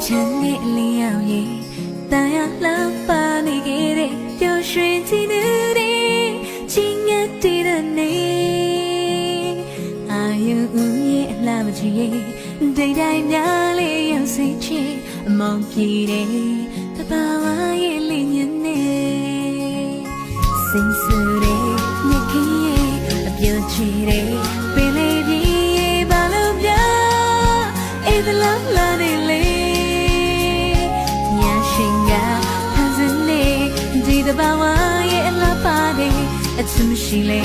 ပြန်နေလျောက်ရဲ့တန်ရလှပါနေခဲ့တဲ့ပျော်ရွှင်ခြင်းတွေချင်းငတ်တည်တဲ့နေအာယုရဲ့အလှမကြီးရဲ့ဒိတ်တိုင်းများလေးရောက်စေချင်အမောင်ပြေတဲ့တဘာဝရဲ့လင်းညနေစင်စူတဲ့မြက်ကြီးရဲ့အပြောချီတဲ့ပင်လေးကြီးရဲ့ဘာလို့ပြအေးသလားလာနေလေညာရှင်ကဖန်ဆင်းနေဒီတဘာဝရဲ့အလှပါတဲ့အချစ်မရှိလေ